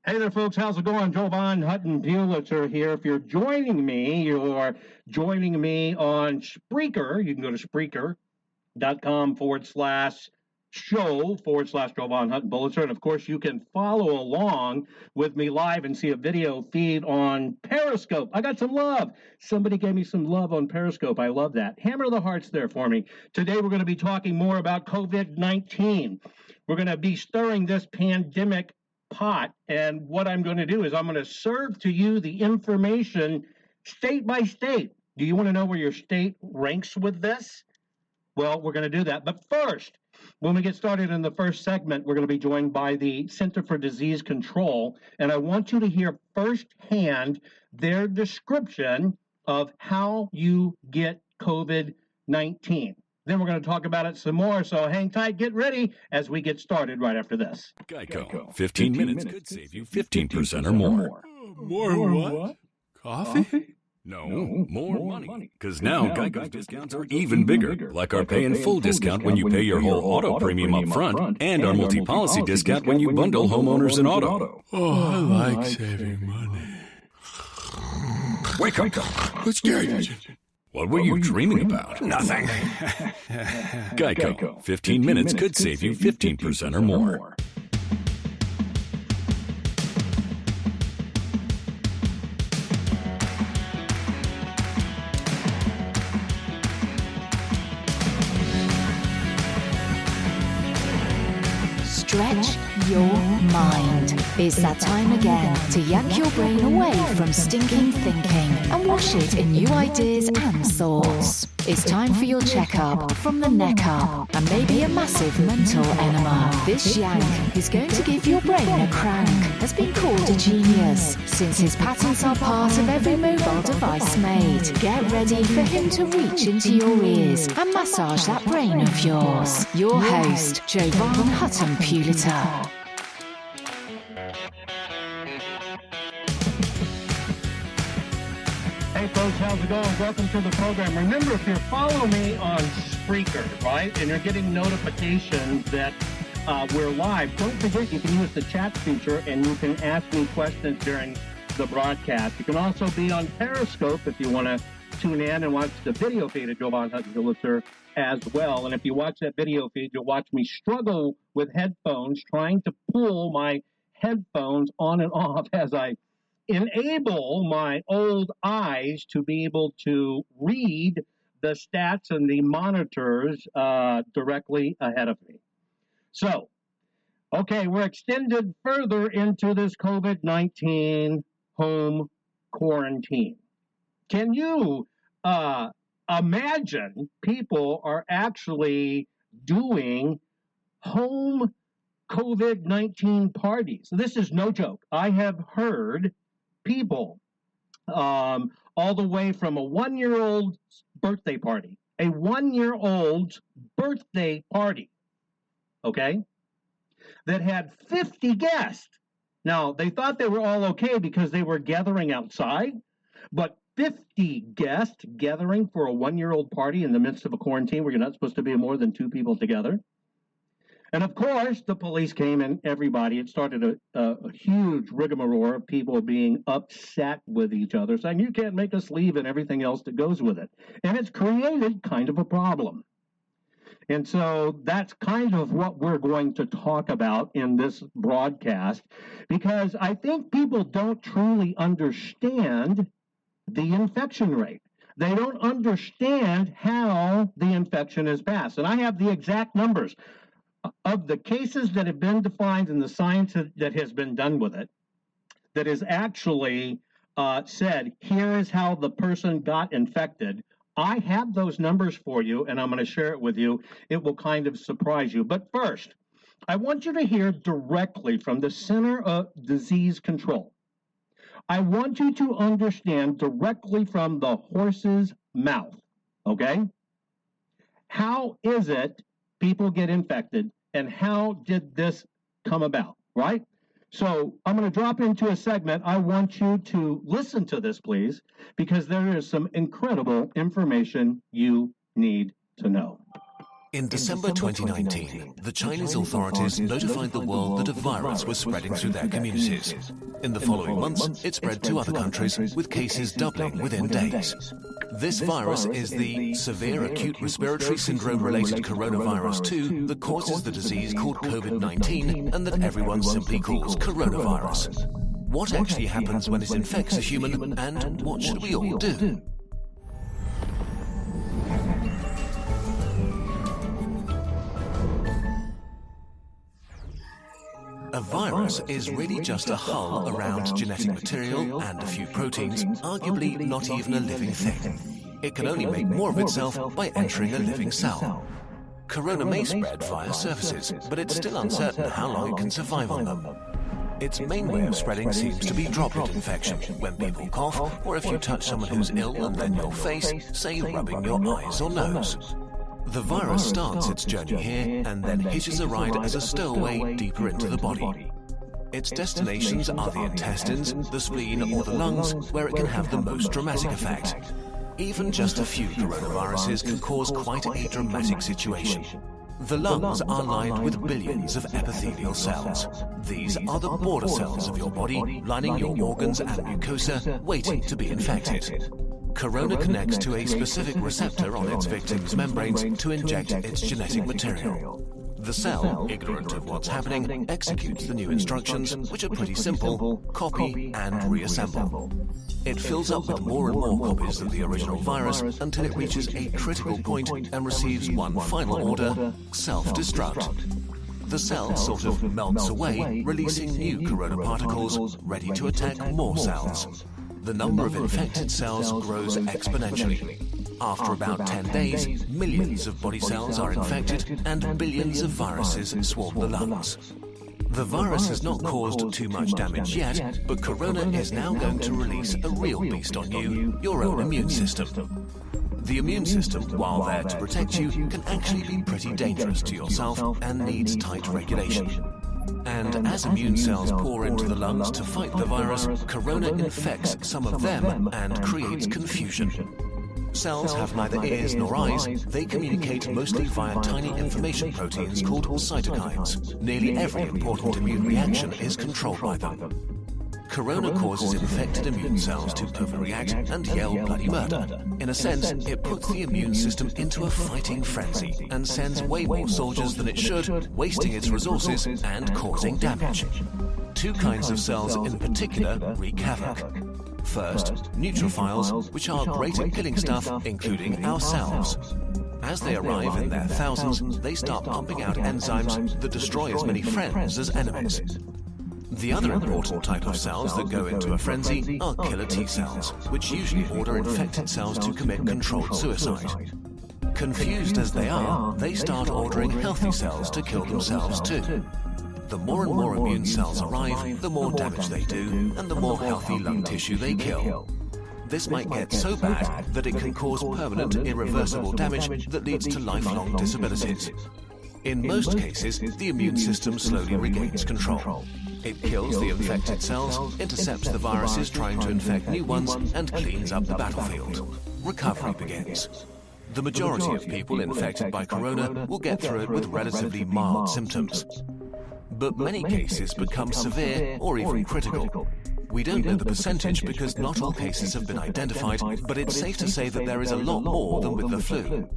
Hey there, folks. How's it going? Jovan Hutton Pulitzer here. If you're joining me on Spreaker. You can go to Spreaker.com/show/ Jovan Hutton Pulitzer. And of course, you can follow along with me live and see a video feed on Periscope. I got some love. Somebody gave me some love on Periscope. I love that. Hammer the hearts there for me. Today, we're going to be talking more about COVID-19. We're going to be stirring this pandemic pot, and what I'm going to do is I'm going to serve to you the information state by state. Do you want to know where your state ranks with this? Well, we're going to do that. But first, when we get started in the first segment, we're going to be joined by the Center for Disease Control, and I want you to hear firsthand their description of how you get COVID-19. Then we're going to talk about it some more, so hang tight, get ready as we get started right after this. Geico. 15 minutes could save you 15% or more. More what? Coffee? No, more money. Because now Geico's discounts are even bigger, like our pay in full discount when you pay your whole auto premium up front, and our multi-policy discount when you bundle homeowners and auto. Oh, I like saving money. Wake up. Let's get it. What were you dreaming about? Nothing. Geico. 15 minutes could save you 15% or more. Stretch your mind. It's that time again to yank your brain away from stinking thinking and wash it in new ideas and thoughts. It's time for your checkup from the neck up and maybe a massive mental enema. This yank is going to give your brain a crank. Has been called a genius since his patents are part of every mobile device made. Get ready for him to reach into your ears and massage that brain of yours. Your host, Jovan Hutton Pulitzer. Hey folks, how's it going? Welcome to the program. Remember, if you follow me on Spreaker, right, and you're getting notifications that we're live, don't forget you can use the chat feature and you can ask me questions during the broadcast. You can also be on Periscope if you want to tune in and watch the video feed of Jovan Hutton Pulitzer as well. And if you watch that video feed, you'll watch me struggle with headphones, trying to pull my headphones on and off as I enable my old eyes to be able to read the stats and the monitors directly ahead of me. So, okay, we're extended further into this COVID-19 home quarantine. Can you imagine people are actually doing home COVID-19 parties? This is no joke. I have heard people all the way from a one-year-old birthday party, okay, that had 50 guests. Now, they thought they were all okay because they were gathering outside, but 50 guests gathering for a one-year-old party in the midst of a quarantine where you're not supposed to be more than two people together. And of course, the police came and everybody, it started a huge rigmarole of people being upset with each other, saying, you can't make us leave and everything else that goes with it. And it's created kind of a problem. And so that's kind of what we're going to talk about in this broadcast, because I think people don't truly understand the infection rate. They don't understand how the infection is passed. And I have the exact numbers of the cases that have been defined and the science that has been done with it, that is actually said, here is how the person got infected. I have those numbers for you, and I'm going to share it with you. It will kind of surprise you. But first, I want you to hear directly from the Center of Disease Control. I want you to understand directly from the horse's mouth, okay? How is it people get infected, and how did this come about, right? So I'm going to drop into a segment. I want you to listen to this, please, because there is some incredible information you need to know. In December 2019, the Chinese authorities notified the world that a virus was spreading through their communities. In the following months, it spread to other countries, with cases doubling within days. This virus is the severe acute respiratory syndrome-related coronavirus 2 that causes the disease called Covid19 and that everyone simply calls coronavirus. What actually happens when it infects a human, and what should we all do? A virus is really just a hull around genetic material and a few proteins, arguably not even a living thing. It can only make more of itself by entering a living cell. Corona may spread via surfaces, but it's still uncertain how long it can survive on them. Its main way of spreading seems to be droplet infection, when people cough, or if you touch someone who's ill and then your face, say rubbing your eyes or nose. The virus starts its journey here and then hitches a ride as a stowaway deeper into the body. Its destinations are the intestines, the spleen or the lungs, where it can have the most dramatic effect. Even just a few coronaviruses can cause quite a dramatic situation. The lungs are lined with billions of epithelial cells. These are the border cells of your body, lining your organs and mucosa, waiting to be infected. Corona connects to a specific receptor on its victim's membranes to inject its genetic material. The cell, ignorant of what's happening, executes the new instructions, which are pretty simple: copy and reassemble. It fills up with more and more copies of the original virus until it reaches a critical point and receives one final order: self-destruct. The cell sort of melts away, releasing new corona particles ready to attack more cells. The number of infected cells grows exponentially. After about 10 days, millions of body cells are infected and billions of viruses swarm the lungs. The virus has not caused too much damage yet, but corona is now going to release a real beast on you, your own immune system. The immune system, while there to protect you, can actually be pretty dangerous to yourself and needs tight regulation. And as immune cells pour into the lungs to fight the virus, corona infects some of them and creates confusion. Cells have neither ears nor eyes. They communicate mostly via tiny information proteins called cytokines. Nearly every important immune reaction is controlled by them. Corona causes infected immune cells to overreact and yell bloody murder. In a sense, it puts the immune system into a fighting frenzy and sends way more soldiers than it should, wasting its resources and causing damage. Two kinds of cells in particular wreak havoc. First, neutrophils, which are great at killing stuff, including ourselves. As they arrive in their thousands, they start pumping out enzymes that destroy as many friends as enemies. The other important type of cells that go into a frenzy are killer T cells, which usually order infected cells to commit controlled suicide. Confused as they are, they start ordering healthy cells to kill themselves too. The more and more immune cells arrive, the more damage they do, and the more healthy lung tissue they kill. This might get so bad that it can cause permanent, irreversible damage that leads to lifelong disabilities. In most cases, the immune system slowly regains control. It kills the infected cells, intercepts the viruses trying to infect new ones, and cleans up the battlefield. Recovery begins. The majority of people infected by corona will get through it with relatively mild symptoms. But many cases become severe or even critical. We don't know the percentage because not all cases have been identified, but it's safe to say that there is a lot more than with the flu.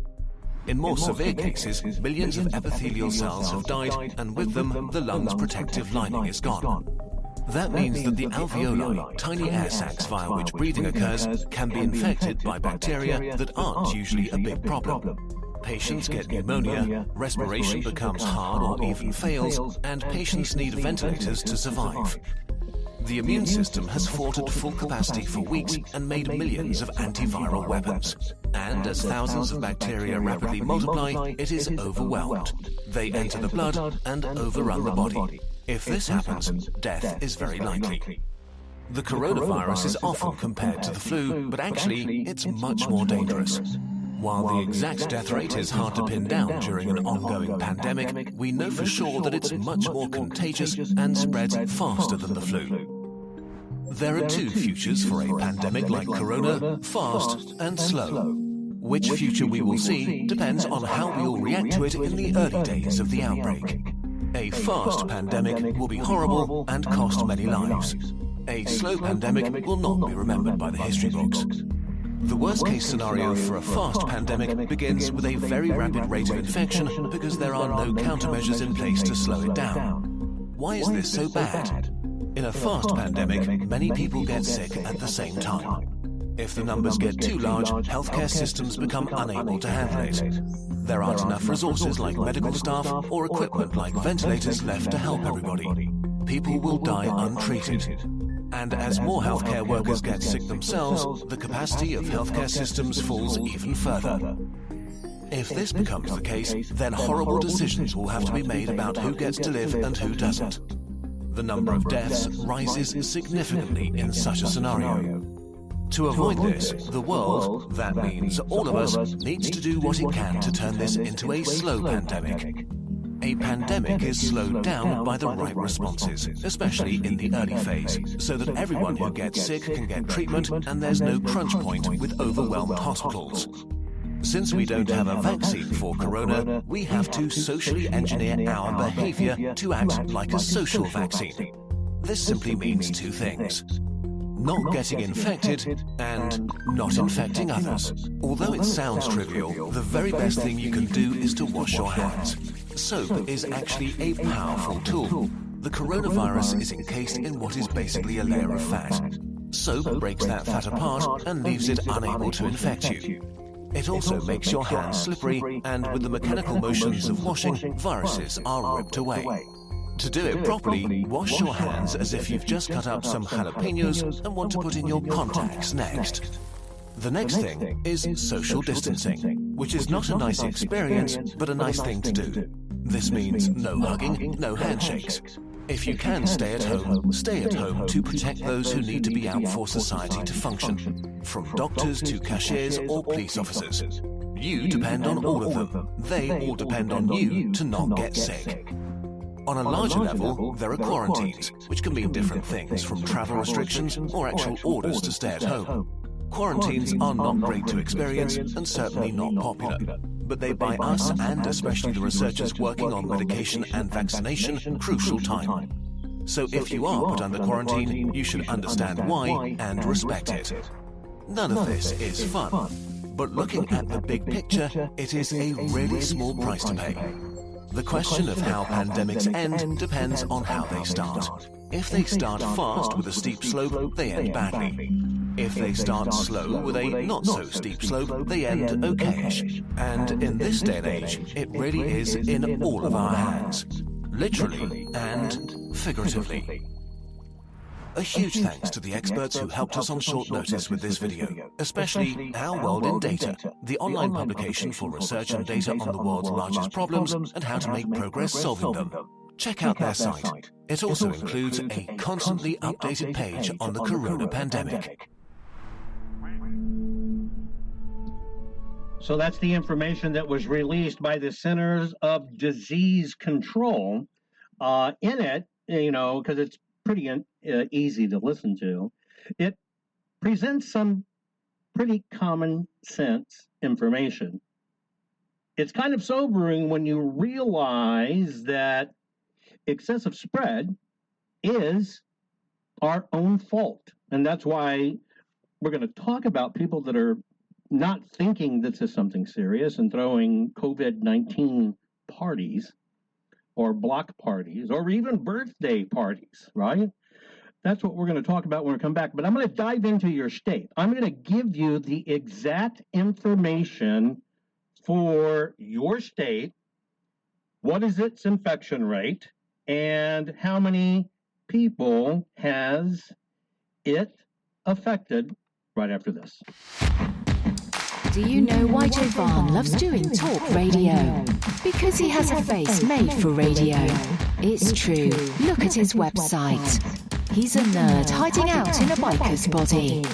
In more severe cases, millions of epithelial cells have died, and with them, the lung's protective lining is gone. That means that the alveoli, tiny air sacs via which breathing occurs, can be infected by bacteria that aren't usually a big problem. Patients get pneumonia, respiration becomes hard or even fails, and patients need ventilators to survive. The immune system has fought at full capacity for weeks and made millions of antiviral weapons. And as thousands of bacteria rapidly multiply, it is overwhelmed. They enter the blood and overrun the body. If this happens, death is very likely. The coronavirus is often compared to the flu, but actually, it's much more dangerous. While the exact death rate is hard to pin down during an ongoing pandemic, we know for sure that it's much more contagious and spreads faster than the flu. There are two futures for a pandemic like corona: fast and slow. Which future we will see depends on how we all react to it in the early days of the outbreak. A fast pandemic will be horrible and cost many lives. A slow pandemic will not be remembered by the history books. The worst-case scenario for a fast pandemic begins with a very rapid rate of infection because there are no countermeasures in place to slow it down. Why is this so bad? In a fast pandemic, many people get sick at the same time. If the numbers get too large, healthcare systems become unable to handle it. There aren't enough resources like medical staff or equipment like ventilators left to help everybody. People will die untreated. And as more healthcare workers get sick themselves, the capacity of healthcare systems falls even further. If this becomes the case, then horrible decisions will have to be made about who gets to live and who doesn't. The number of deaths rises significantly in such a scenario. To avoid this, the world, that means all of us, needs to do what it can to turn this into a slow pandemic. A pandemic is slowed down by the right responses, especially in the early phase, so that everyone who gets sick can get treatment and there's no crunch point with overwhelmed hospitals. Since we don't have a vaccine for corona, we have to socially engineer our behavior to act like a social vaccine. This simply means two things: not getting infected and not infecting others. Although it sounds trivial, the very best thing you can do is to wash your hands. Soap is actually a powerful tool. The coronavirus is encased in what is basically a layer of fat. Soap breaks that fat apart and leaves it unable to infect you. It also makes your hands slippery, and with the mechanical motions of washing, viruses are ripped away. To do it properly, wash your hands as if you've just cut up some jalapenos and want to put in your contacts next. The next thing is social distancing, which is not a nice experience, but a nice thing to do. This means no hugging, no handshakes. If you can stay at home to protect those who need to be out for society to function, from doctors to cashiers or police officers. You depend on all of them. They all depend on you to not get sick. On a larger level, there are quarantines, which can mean different things, from travel restrictions or actual orders to stay at home. Quarantines are not great to experience and certainly not popular, but they buy us, and especially the researchers working on medication and vaccination, crucial time. So if you are put under quarantine, you should understand why and respect it. None of this is fun, but looking at the big picture, it is a really small price to pay. The question of how pandemics end depends on how they start. If they start fast with a steep slope, they end badly. If they start slow with a not-so-steep slope, they end okayish. And in this day and age, it really is in all of our hands, literally and figuratively. A huge thanks to the experts who helped us on short notice with this video, especially Our World in Data, the online publication for research and data on the world's largest problems and how to make progress solving them. Check out their site. It also includes a constantly updated page on the corona pandemic. So that's the information that was released by the Centers of Disease Control. In it, because it's pretty easy to listen to, it presents some pretty common sense information. It's kind of sobering when you realize that excessive spread is our own fault. And that's why we're going to talk about people that are not thinking this is something serious and throwing COVID-19 parties or block parties or even birthday parties, right? That's what we're going to talk about when we come back. But I'm going to dive into your state. I'm going to give you the exact information for your state. What is its infection rate and how many people has it affected right after this. Do you know why Jovan loves doing talk radio? Because he has a face made for radio. It's true. Look at his website. He's a nerd hiding out in a biker's body.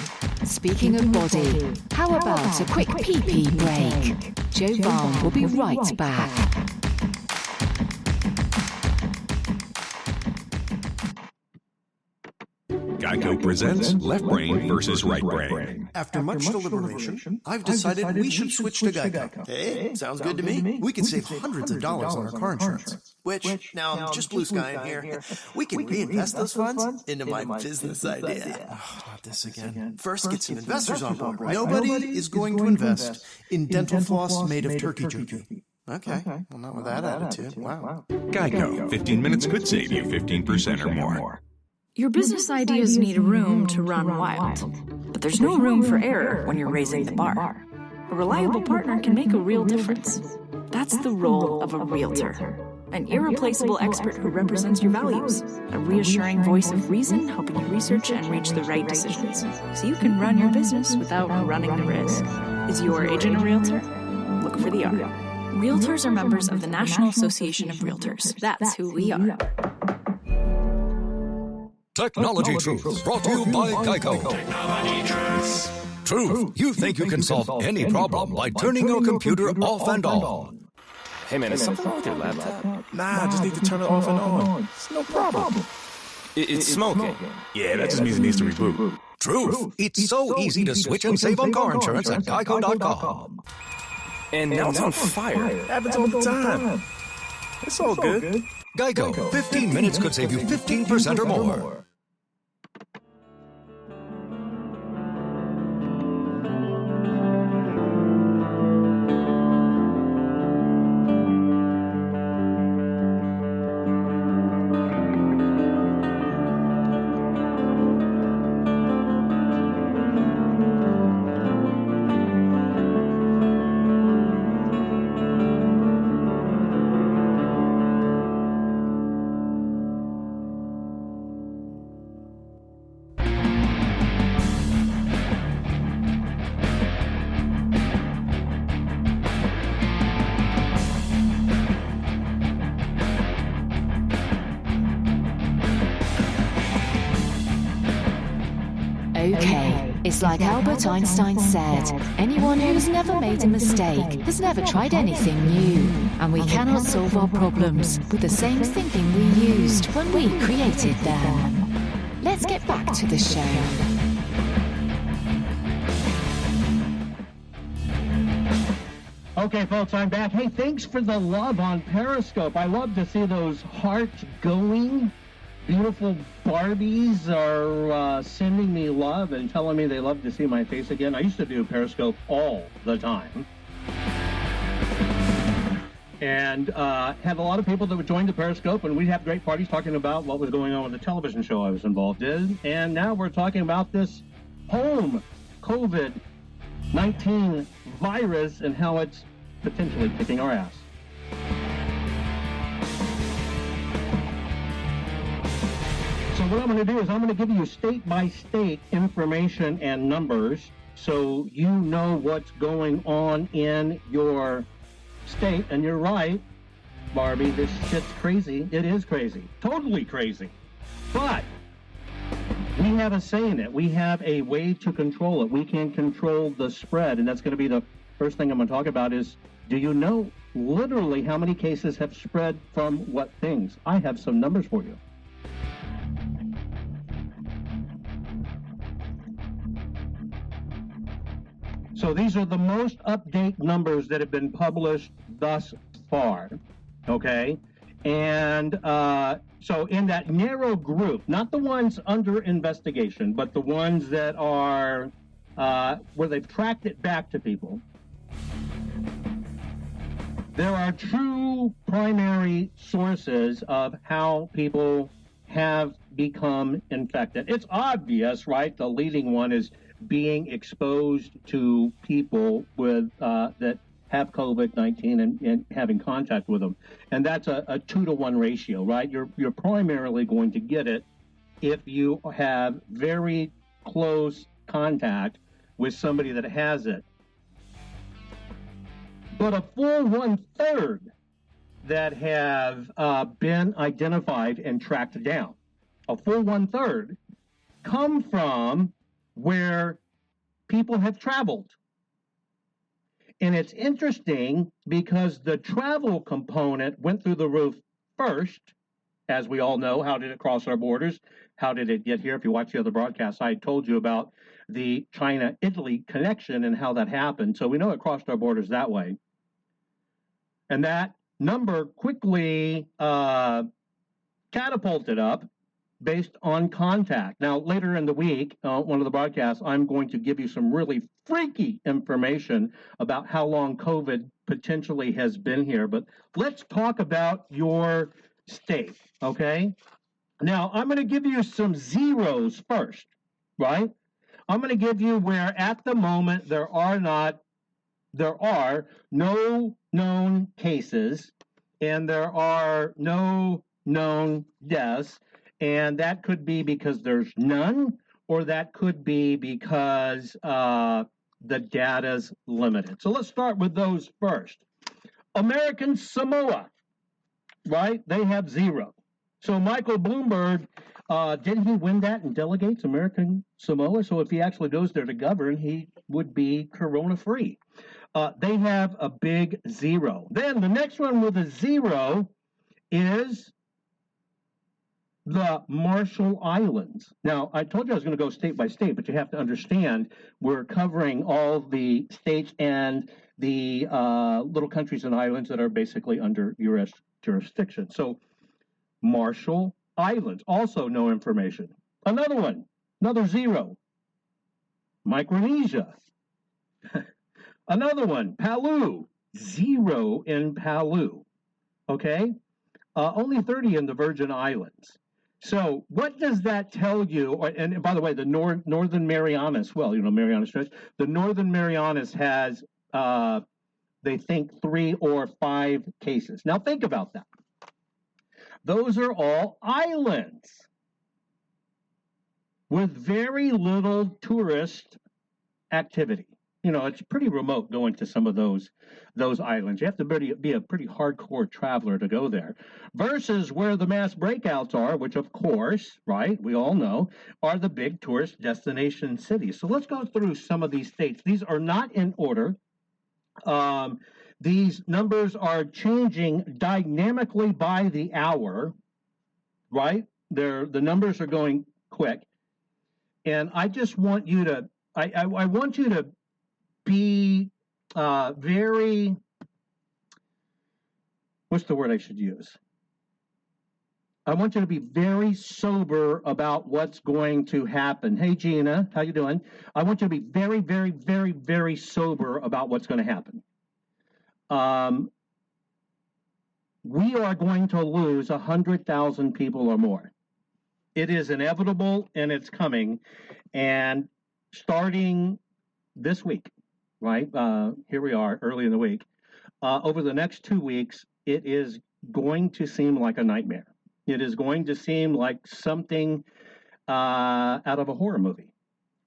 Speaking of body, how about a quick pee-pee break? Jovan will be right back. Geico presents Left Brain versus Right Brain. After much deliberation, I've decided we should switch to Geico. Hey, sounds good to me. We could save hundreds of dollars on our car insurance. Which, now, just blue sky in here, we can reinvest those funds into my business idea. Oh, not this again. First, get some investors on board, right? Nobody is going to invest in dental floss made of turkey jerky. Okay, well, not with that attitude. Wow. Geico, 15 minutes could save you 15% or more. Your business ideas need a room to run wild, but there's no room for error when you're raising the bar. A reliable partner can make a real difference. That's the role of a realtor. An irreplaceable expert who represents your values. A reassuring voice of reason helping you research and reach the right decisions, so you can run your business without running the risk. Is your agent a realtor? Look for the R. Realtors are members of the National Association of Realtors. That's who we are. Technology Truth, brought to you by Geico. Technology Truth. Truth, you think you can solve any problem by turning your computer off and on. Hey man, is something wrong with your laptop? Nah, I just need to turn it off and on. It's no problem. It's smoking. Yeah, that just means it needs to reboot. Truth, it's so easy to switch and save on car insurance at Geico.com. And now it's on fire. It happens all the time. It's all good. Geico, 15 minutes could save you 15% or more. Okay, it's like Albert Einstein said, anyone who's never made a mistake has never tried anything new, and we cannot solve our problems with the same thinking we used when we created them. Let's get back to the show. Okay, folks, I'm back. Hey, thanks for the love on Periscope. I love to see those hearts going. Beautiful Barbies are sending me love and telling me they love to see my face again. I used to do Periscope all the time. And had a lot of people that would join the Periscope, and we'd have great parties talking about what was going on with the television show I was involved in. And now we're talking about this home COVID-19 virus and how it's potentially kicking our ass. So what I'm going to do is I'm going to give you state-by-state information and numbers so you know what's going on in your state. And you're right, Barbie, this shit's crazy. It is crazy. Totally crazy. But we have a say in it. We have a way to control it. We can control the spread. And that's going to be the first thing I'm going to talk about is, do you know literally how many cases have spread from what things? I have some numbers for you. So these are the most up-to-date numbers that have been published thus far, okay? And so in that narrow group, not the ones under investigation, but the ones that are where they've tracked it back to people, there are two primary sources of how people have become infected. It's obvious, right? The leading one is being exposed to people with that have COVID-19 and having contact with them. And that's a 2-to-1 ratio, right? You're primarily going to get it if you have very close contact with somebody that has it. But a full 1/3 that have been identified and tracked down, a full 1/3 come from where people have traveled. And it's interesting because the travel component went through the roof first, as we all know. How did it cross our borders? How did it get here? If you watch the other broadcasts, I told you about the China-Italy connection and how that happened. So we know it crossed our borders that way. And that number quickly catapulted up based on contact. Now, later in the week, one of the broadcasts, I'm going to give you some really freaky information about how long COVID potentially has been here. But let's talk about your state, okay? Now, I'm going to give you some zeros first, right? I'm going to give you where at the moment there are no known cases and there are no known deaths. And that could be because there's none, or that could be because the data's limited. So let's start with those first. American Samoa, right? They have 0. So Michael Bloomberg, didn't he win that in delegates, American Samoa? So if he actually goes there to govern, he would be corona-free. They have a big 0. Then the next one with a 0 is the Marshall Islands. Now, I told you I was going to go state by state, but you have to understand we're covering all the states and the little countries and islands that are basically under U.S. jurisdiction. So Marshall Islands, also no information. Another one, another 0. Micronesia. Another one, Palau, 0 in Palau. Okay? Only 30 in the Virgin Islands. So what does that tell you? And by the way, the Northern Marianas, well, Marianas Trench, the Northern Marianas has, they think, 3 or 5 cases. Now think about that. Those are all islands with very little tourist activity. It's pretty remote going to some of those islands. You have to be a pretty hardcore traveler to go there. Versus where the mass breakouts are, which of course, right, we all know, are the big tourist destination cities. So let's go through some of these states. These are not in order. These numbers are changing dynamically by the hour, right? The numbers are going quick. And I just want you to, I want you to be very, what's the word I should use? I want you to be very sober about what's going to happen. Hey, Gina, how you doing? I want you to be very, very, very, very sober about what's going to happen. We are going to lose 100,000 people or more. It is inevitable and it's coming. And starting this week, right? Here we are early in the week. Over the next 2 weeks, it is going to seem like a nightmare. It is going to seem like something out of a horror movie,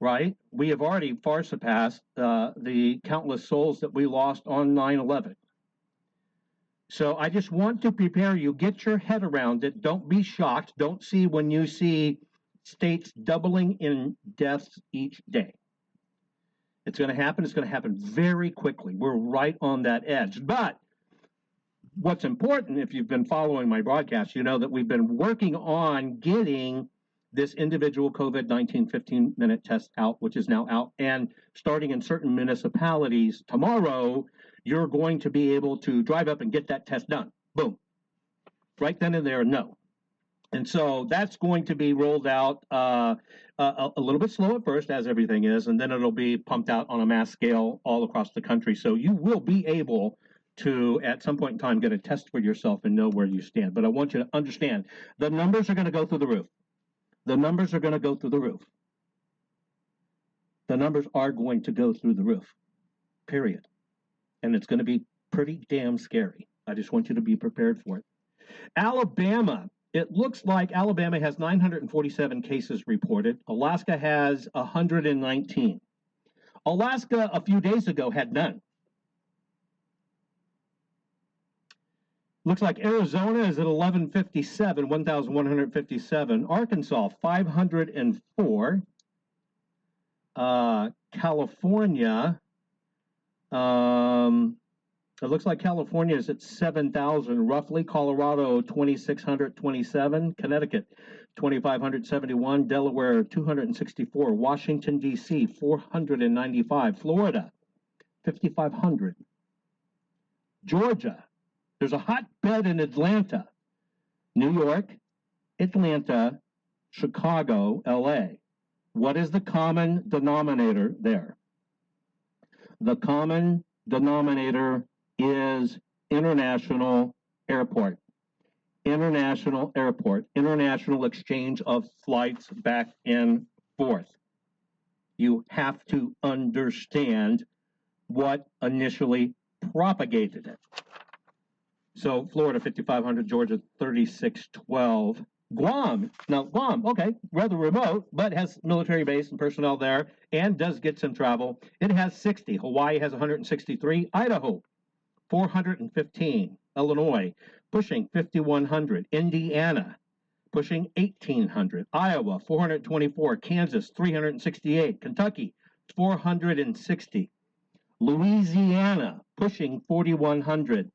right? We have already far surpassed the countless souls that we lost on 9/11. So I just want to prepare you. Get your head around it. Don't be shocked. Don't see when you see states doubling in deaths each day. It's going to happen. It's going to happen very quickly. We're right on that edge. But what's important, if you've been following my broadcast, you know that we've been working on getting this individual COVID-19 15-minute test out, which is now out. And starting in certain municipalities tomorrow, you're going to be able to drive up and get that test done. Boom. Right then and there, no. And so that's going to be rolled out a little bit slow at first, as everything is, and then it'll be pumped out on a mass scale all across the country. So you will be able to, at some point in time, get a test for yourself and know where you stand. But I want you to understand, the numbers are going to go through the roof. The numbers are going to go through the roof. The numbers are going to go through the roof, period. And it's going to be pretty damn scary. I just want you to be prepared for it. Alabama. It looks like Alabama has 947 cases reported. Alaska has 119. Alaska, a few days ago, had none. Looks like Arizona is at 1,157. Arkansas, 504. California, It looks like California is at 7,000 roughly. Colorado, 2,627. Connecticut, 2,571. Delaware, 264. Washington, D.C., 495. Florida, 5,500. Georgia, there's a hotbed in Atlanta. New York, Atlanta, Chicago, L.A. What is the common denominator there? The common denominator is international airport. International airport. International exchange of flights back and forth. You have to understand what initially propagated it. So Florida, 5,500, Georgia, 3,612. Guam, okay, rather remote, but has military base and personnel there and does get some travel. It has 60. Hawaii has 163. Idaho, 415. Illinois, pushing 5,100. Indiana, pushing 1,800. Iowa, 424. Kansas, 368. Kentucky, 460. Louisiana, pushing 4,100.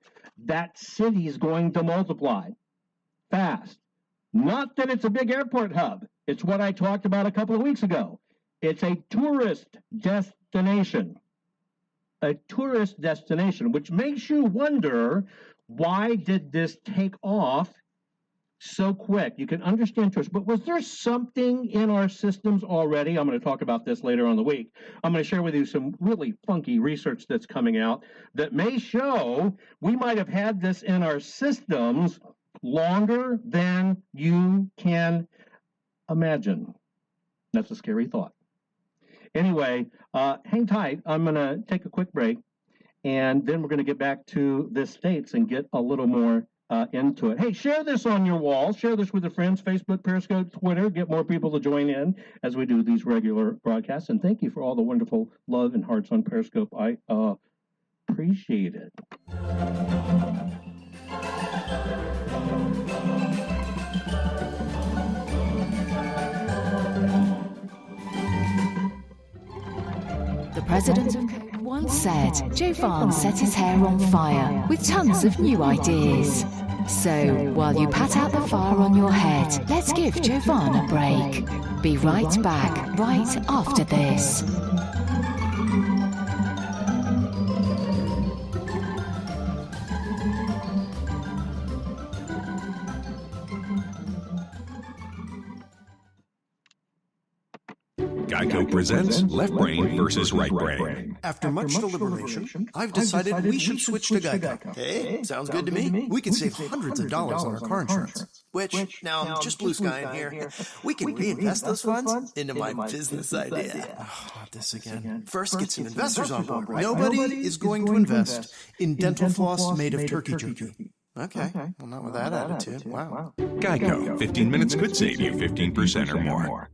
That city is going to multiply fast. Not that it's a big airport hub. It's what I talked about a couple of weeks ago. It's a tourist destination. A tourist destination, which makes you wonder, why did this take off so quick? You can understand tourists, but was there something in our systems already? I'm going to talk about this later on in the week. I'm going to share with you some really funky research that's coming out that may show we might have had this in our systems longer than you can imagine. That's a scary thought. Anyway, hang tight. I'm going to take a quick break, and then we're going to get back to the States and get a little more into it. Hey, share this on your wall. Share this with your friends, Facebook, Periscope, Twitter. Get more people to join in as we do these regular broadcasts. And thank you for all the wonderful love and hearts on Periscope. I appreciate it. The president of Code once said Jovan set his hair on fire with tons of new ideas. So, while you pat out the fire on your head, let's give Jovan a break. Be right back, right after this. Geico presents Left Brain versus Right Brain. After much deliberation, I've decided we should switch to Geico. Hey, sounds good to me. We could save hundreds of dollars on our car insurance. Which, now, just blue sky in here. We can reinvest those funds into my business idea. Oh, not this again. First, get some investors on board, right? Nobody is going to invest in dental floss made of turkey jerky. Okay, well, not with that attitude. Wow. Geico, 15 minutes could save you 15% or more.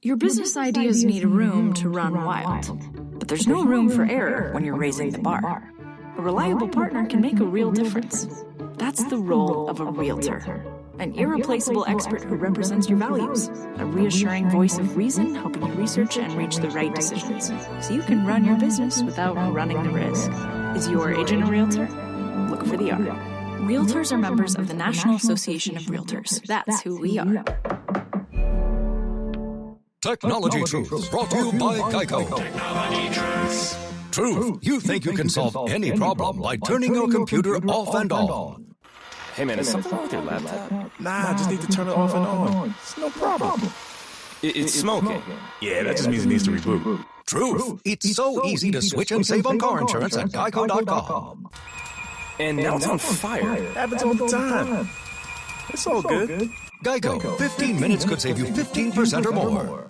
Your business ideas need a room to run wild, but there's no room for error when you're raising the bar. A reliable partner can make a real difference. That's the role of a realtor. An irreplaceable expert who represents your values. A reassuring voice of reason helping you research and reach the right decisions, so you can run your business without running the risk. Is your agent a realtor? Look for the R. Realtors are members of the National Association of Realtors. That's who we are. Technology Truth, brought to you by Geico. Technology Truth. Truth, you think you can solve any problem by turning your computer off and on. Hey man, is something wrong with your laptop? Nah, I just need to turn it off and on. It's no problem. It's smoking. Yeah, that just means it needs to reboot. Truth, it's so easy to switch and save on car insurance at geico.com. And now it's on fire. Happens all the time. It's all good. Geico, 15 minutes could save you 15% or more.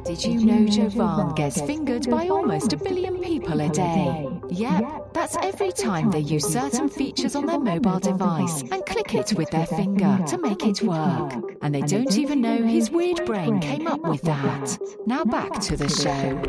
Did Did you know Jovan gets fingered by almost 1 billion people a day? Yep, that's every time they use certain features on their mobile device and click it with their finger to make it work. And they don't even know his weird brain came up with that. Now back to the show.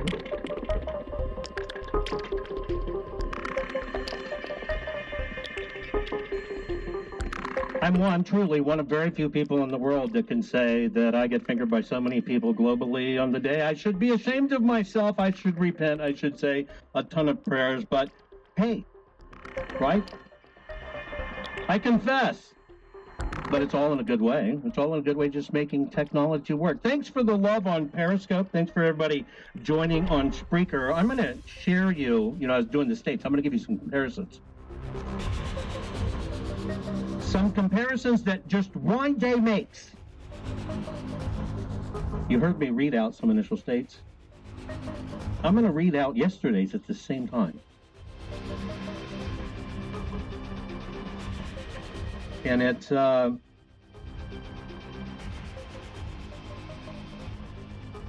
I'm truly one of very few people in the world that can say that I get fingered by so many people globally on the day. I should be ashamed of myself. I should repent. I should say a ton of prayers. But hey, right? I confess. But it's all in a good way. It's all in a good way, just making technology work. Thanks for the love on Periscope. Thanks for everybody joining on Spreaker. I'm going to share you, I was doing the states. I'm going to give you some comparisons. Some comparisons that just one day makes. You heard me read out some initial states. I'm going to read out yesterday's at the same time. And it's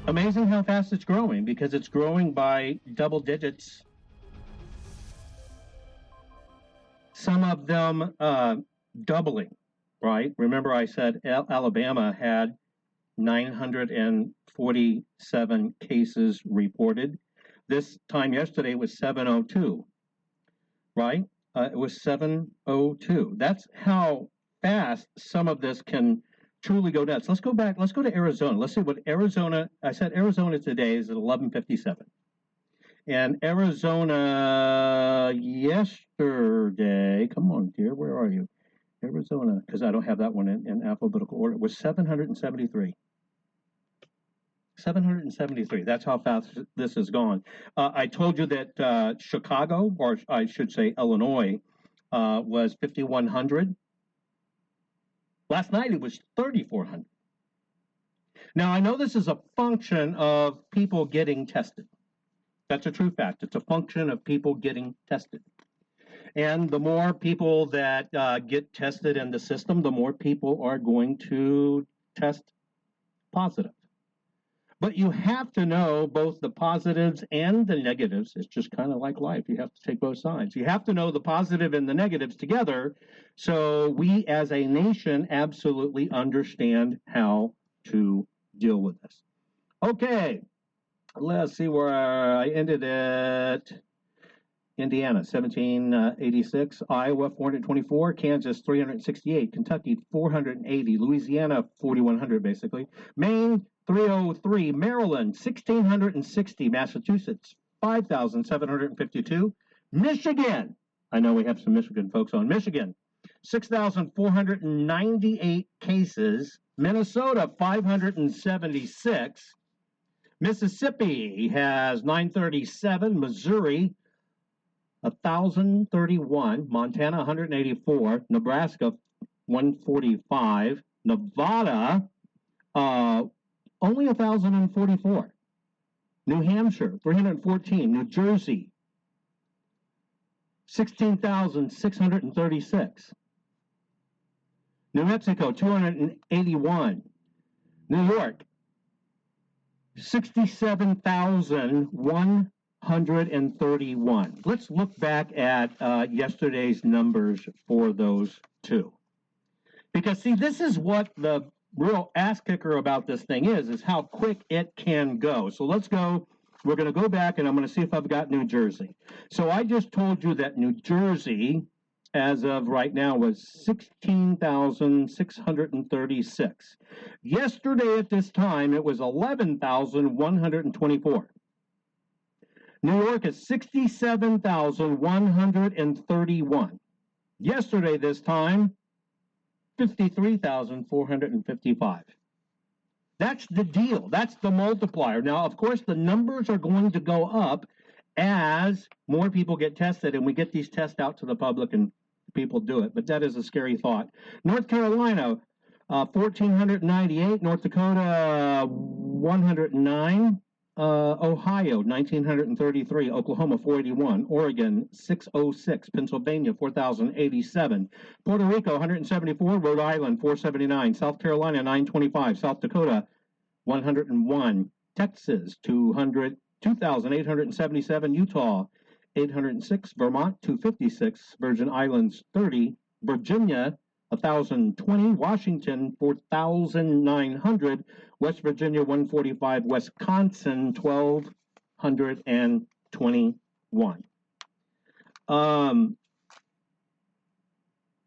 amazing how fast it's growing, because it's growing by double digits. Some of them doubling, right? Remember I said Alabama had 947 cases reported. This time yesterday was 702, right? It was 702. That's how fast some of this can truly go nuts. Let's go back. Let's go to Arizona. Let's see what Arizona, I said Arizona today is at 11:57. And Arizona yesterday, come on, dear, where are you? Arizona, because I don't have that one in alphabetical order, was 773. 773. That's how fast this has gone. I told you that Chicago, or I should say Illinois, was 5,100. Last night it was 3,400. Now, I know this is a function of people getting tested. That's a true fact. It's a function of people getting tested. And the more people that get tested in the system, the more people are going to test positive. But you have to know both the positives and the negatives. It's just kind of like life. You have to take both sides. You have to know the positive and the negatives together, so we as a nation absolutely understand how to deal with this. Okay, let's see where I ended at. Indiana, 1786, Iowa, 424, Kansas, 368, Kentucky, 480, Louisiana, 4,100, basically, Maine, 303, Maryland, 1,660, Massachusetts, 5,752, Michigan, I know we have some Michigan folks on, Michigan, 6,498 cases, Minnesota, 576, Mississippi has 937, Missouri, 1,031, Montana 184, Nebraska 145, Nevada only 1,044, New Hampshire 314, New Jersey 16,636, New Mexico 281, New York 67,131. Let's look back at yesterday's numbers for those two. Because, see, this is what the real ass kicker about this thing is how quick it can go. So let's go. We're going to go back, and I'm going to see if I've got New Jersey. So I just told you that New Jersey, as of right now, was 16,636. Yesterday at this time, it was 11,124. New York is 67,131. Yesterday, this time, 53,455. That's the deal. That's the multiplier. Now, of course, the numbers are going to go up as more people get tested and we get these tests out to the public and people do it. But that is a scary thought. North Carolina, 1,498. North Dakota, 109. Ohio, 1,933, Oklahoma, 481, Oregon, 606, Pennsylvania, 4,087, Puerto Rico, 174, Rhode Island, 479, South Carolina, 925, South Dakota, 101, Texas, 2,877. Utah, 806. Vermont, 256. Virgin Islands, 30. Virginia, 1,020. Washington, 4,900. West Virginia, 145. Wisconsin, 1,221.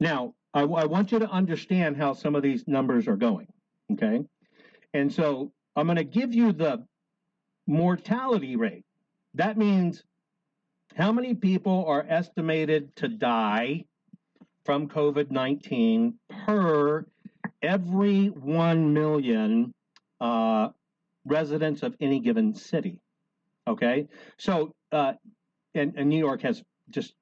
Now, I want you to understand how some of these numbers are going, okay? And so I'm going to give you the mortality rate. That means how many people are estimated to die from COVID-19 per every 1 million residents of any given city, okay? So, and New York has just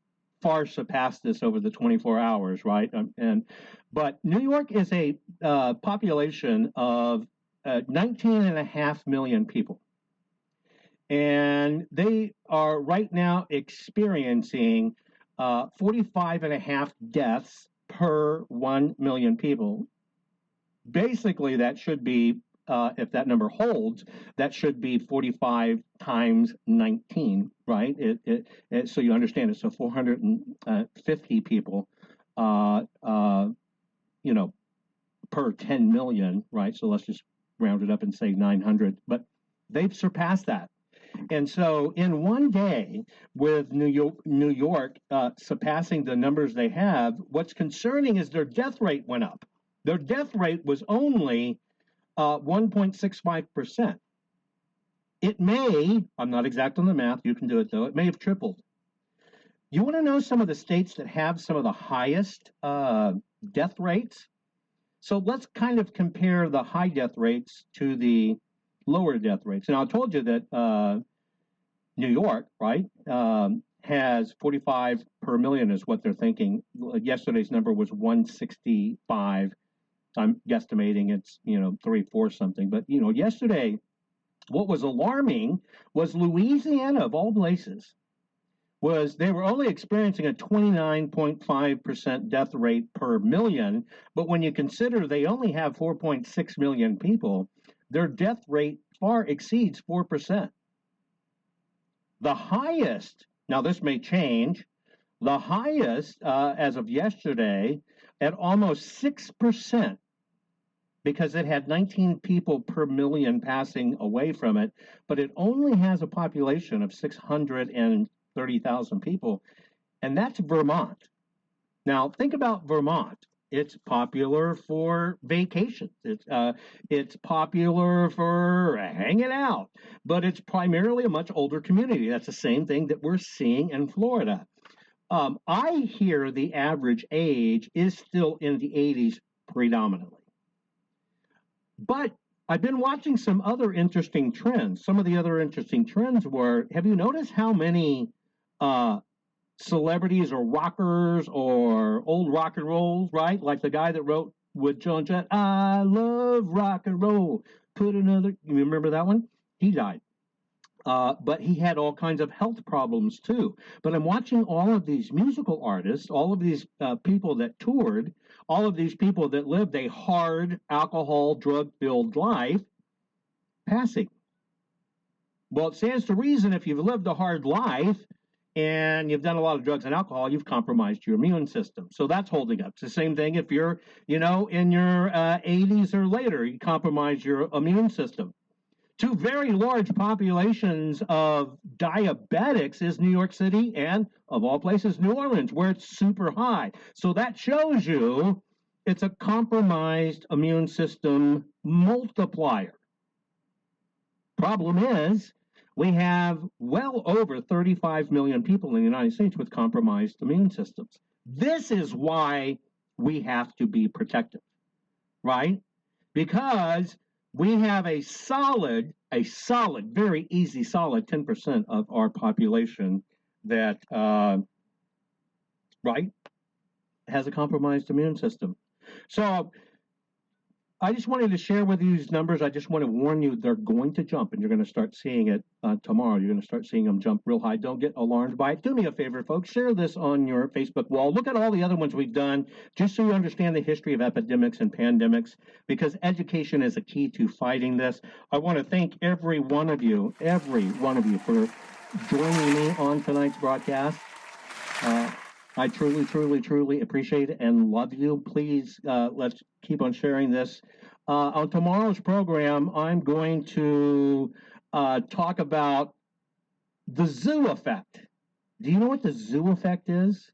far surpassed this over the 24 hours, right? But New York is a population of 19.5 million people. And they are right now experiencing 45.5 deaths per 1 million people. Basically, that should be, if that number holds, that should be 45 times 19, right? So you understand it. So 450 people, per 10 million, right? So let's just round it up and say 900. But they've surpassed that. And so in one day, with New York surpassing the numbers they have, what's concerning is their death rate went up. Their death rate was only 1.65%. It may, I'm not exact on the math, you can do it though, it may have tripled. You want to know some of the states that have some of the highest death rates? So let's kind of compare the high death rates to the lower death rates. Now, I told you that New York, right, has 45 per million is what they're thinking. Yesterday's number was 165. I'm guesstimating it's, 3, 4 something. But, yesterday, what was alarming was Louisiana, of all places, they were only experiencing a 29.5% death rate per million. But when you consider they only have 4.6 million people, their death rate far exceeds 4%. The highest, now this may change, the highest as of yesterday at almost 6%, because it had 19 people per million passing away from it, but it only has a population of 630,000 people, and that's Vermont. Now, think about Vermont. It's popular for vacations. It's popular for hanging out, but it's primarily a much older community. That's the same thing that we're seeing in Florida. I hear the average age is still in the 80s predominantly. But I've been watching some other interesting trends. Some of the other interesting trends were, have you noticed how many celebrities or rockers or old rock and rolls, right? Like the guy that wrote with Joan Jett, I love rock and roll. You remember that one? He died. But he had all kinds of health problems too. But I'm watching all of these musical artists, all of these people that toured, all of these people that lived a hard alcohol, drug-filled life, passing. Well, it stands to reason if you've lived a hard life and you've done a lot of drugs and alcohol, you've compromised your immune system. So that's holding up. It's the same thing if you're, in your 80s or later, you compromise your immune system. Two very large populations of diabetics is New York City and, of all places, New Orleans, where it's super high. So that shows you it's a compromised immune system multiplier. Problem is, we have well over 35 million people in the United States with compromised immune systems. This is why we have to be protective, right? Because we have a solid, very easy, solid 10% of our population that, right, has a compromised immune system. So I just wanted to share with you these numbers. I just want to warn you, they're going to jump, and you're going to start seeing it tomorrow. You're going to start seeing them jump real high. Don't get alarmed by it. Do me a favor, folks. Share this on your Facebook wall. Look at all the other ones we've done, just so you understand the history of epidemics and pandemics, because education is a key to fighting this. I want to thank every one of you for joining me on tonight's broadcast. I truly, truly, truly appreciate it and love you. Please, let's keep on sharing this. On tomorrow's program, I'm going to talk about the zoo effect. Do you know what the zoo effect is?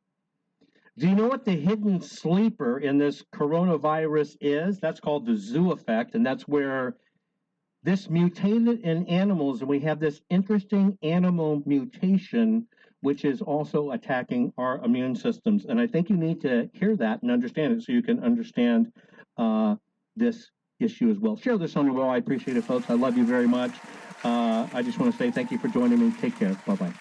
Do you know what the hidden sleeper in this coronavirus is? That's called the zoo effect, and that's where this mutated in animals, and we have this interesting animal mutation which is also attacking our immune systems. And I think you need to hear that and understand it so you can understand this issue as well. Share this on your wall. I appreciate it, folks. I love you very much. I just want to say thank you for joining me. Take care. Bye-bye.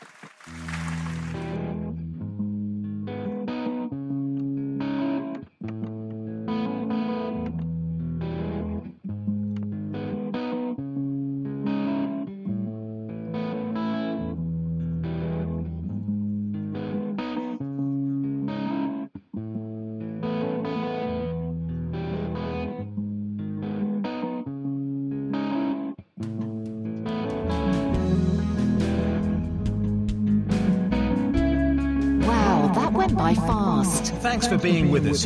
Went by fast. Thanks for being with us.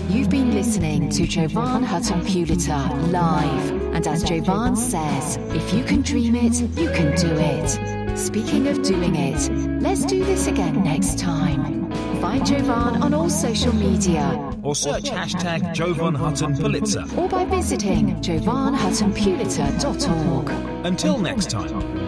You've been listening to Jovan Hutton Puliter live. And as Jovan says, if you can dream it, you can do it. Speaking of doing it, let's do this again next time. Find Jovan on all social media. Or search hashtag Jovan Hutton Pulitzer. Or by visiting jovanhuttonpulitzer.org. Until next time.